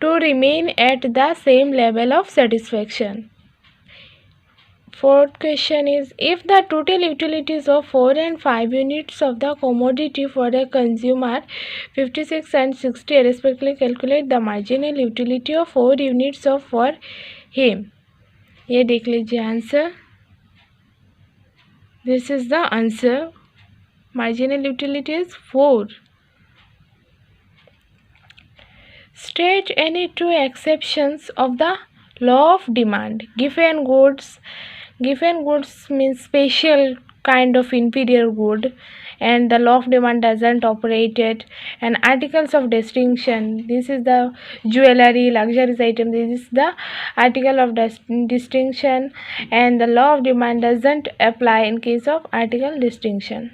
to remain at the same level of satisfaction. Fourth question is, if the total utilities of 4 and 5 units of the commodity for a consumer 56 and 60 respectively, calculate the marginal utility of 4 units of for him. ये देख लीजिए answer. This is the answer. Marginal utility is 4. State any two exceptions of the law of demand. Given goods means special kind of inferior good, and the law of demand doesn't operate it. And articles of distinction, this is the jewelry, luxurious item, this is the article of distinction, and the law of demand doesn't apply in case of article distinction.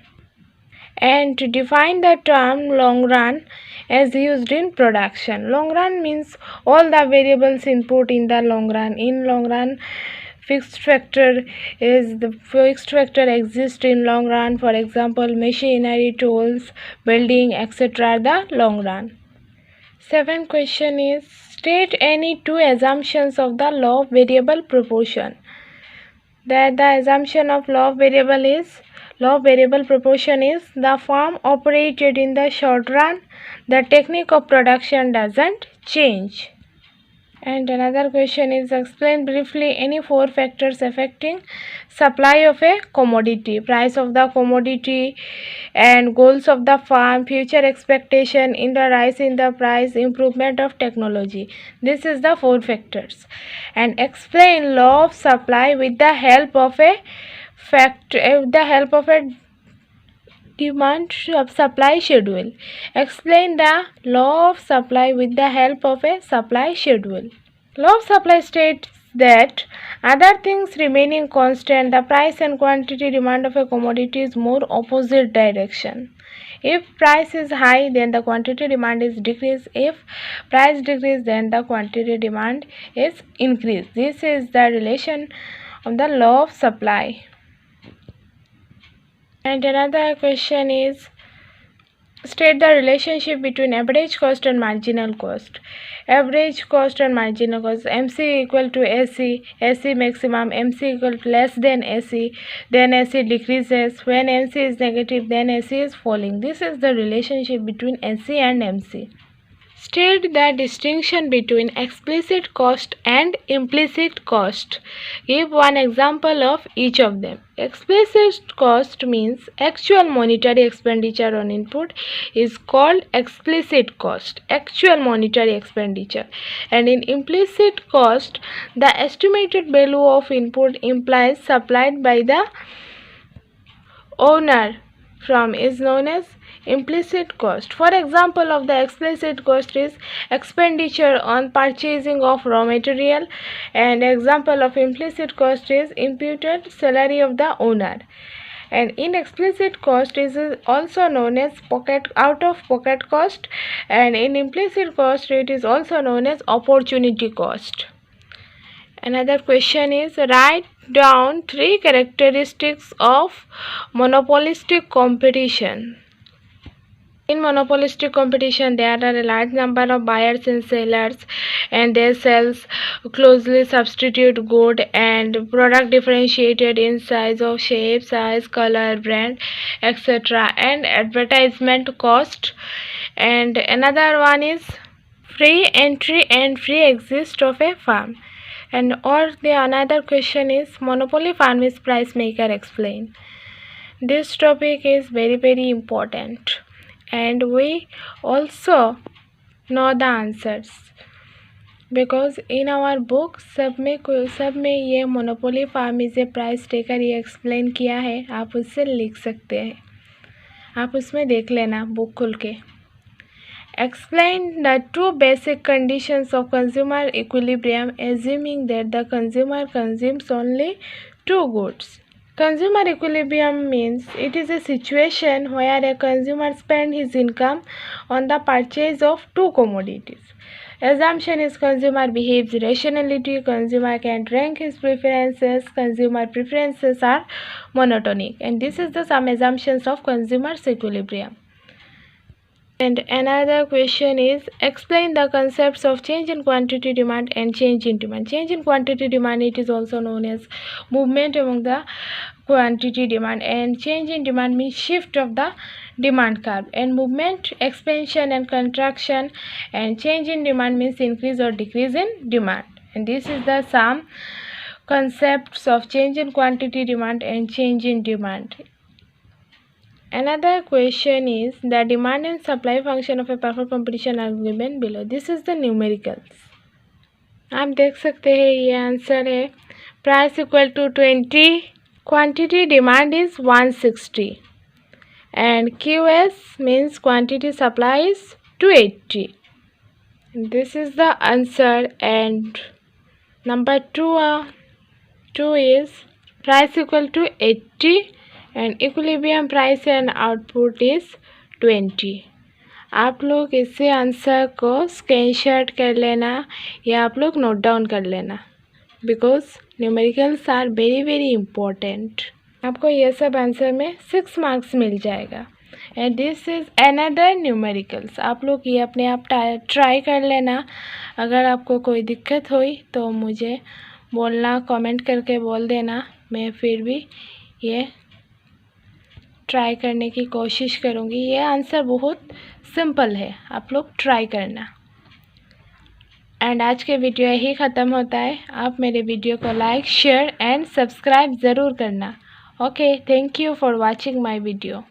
And to define the term long run as used in production. Long run means all the variables input in the long run. In long run, fixed factor exists in long run. For example, machinery, tools, building, etc. are the long run. Seventh question is, state any two assumptions of the law of variable proportion. That the assumption of law of variable proportion is, the firm operated in the short run, the technique of production doesn't change. And another question is, explain briefly any 4 factors affecting supply of a commodity. Price of the commodity and goals of the firm, future expectation in the rise in the price, improvement of technology. This is the 4 factors. And explain law of supply with the help of a demand supply schedule. Explain the law of supply with the help of a supply schedule. Law of supply states that, other things remaining constant, the price and quantity demand of a commodity is more opposite direction. If price is high, then the quantity demand is decreased. If price decrease, then the quantity demand is increased. This is the relation of the law of supply. And another question is, state the relationship between average cost and marginal cost. Average cost and marginal cost, MC equal to AC, AC maximum, MC equal to less than AC, then AC decreases. When MC is negative, then AC is falling. This is the relationship between AC and MC. State the distinction between explicit cost and implicit cost. Give one example of each of them. Explicit cost means actual monetary expenditure on input is called explicit cost, actual monetary expenditure. And in implicit cost, the estimated value of input implies supplied by the owner from is known as implicit cost. For example of the explicit cost is expenditure on purchasing of raw material, and example of implicit cost is imputed salary of the owner. And in explicit cost is also known as out of pocket cost, and in implicit cost it is also known as opportunity cost. Another question is, write down 3 characteristics of monopolistic competition. In monopolistic competition, there are a large number of buyers and sellers, and their sales closely substitute good and product differentiated in size of shape, size, color, brand, etc. and advertisement cost. And another one is free entry and free exit of a firm. And or the another question is, monopoly firm is price maker, explain. This topic is very important, and we also know the answers because in our book सब में ये monopoly firm is a price taker ये explain किया है. आप उससे लिख सकते हैं, आप उसमें देख लेना बुक खुल के. Explain the 2 basic conditions of consumer equilibrium, assuming that the consumer consumes only 2 goods. Consumer equilibrium means it is a situation where a consumer spends his income on the purchase of 2 commodities. Assumption is consumer behaves rationally, consumer can rank his preferences, consumer preferences are monotonic, and this is the some assumptions of consumer's equilibrium. And another question is explain the concepts of change in quantity demand and change in demand. Change in quantity demand, it is also known as movement among the quantity demand, and change in demand means shift of the demand curve, and movement expansion and contraction, and change in demand means increase or decrease in demand. And this is the some concepts of change in quantity demand and change in demand. Another question is the demand and supply function of a perfect competition are given below. This is the numericals. आप देख सकते हैं ये answer है price equal to 20, quantity demand is 160 and QS means quantity supply is 280. This is the answer. And number 2 is price equal to 80 and equilibrium price and output is 20. आप लोग इससे answer को स्क्रीनशॉट कर लेना या आप लोग नोट डाउन कर लेना, because numericals are very very important. आपको ये सब आंसर में 6 मार्क्स मिल जाएगा. And this is another numericals. आप लोग ये अपने आप ट्राई कर लेना. अगर आपको कोई दिक्कत हुई तो मुझे बोलना, कमेंट करके बोल देना. मैं फिर भी ये ट्राई करने की कोशिश करूँगी. ये आंसर बहुत सिंपल है, आप लोग ट्राई करना. एंड आज के वीडियो यही ख़त्म होता है. आप मेरे वीडियो को लाइक, शेयर एंड सब्सक्राइब ज़रूर करना. Okay, thank you for watching my video.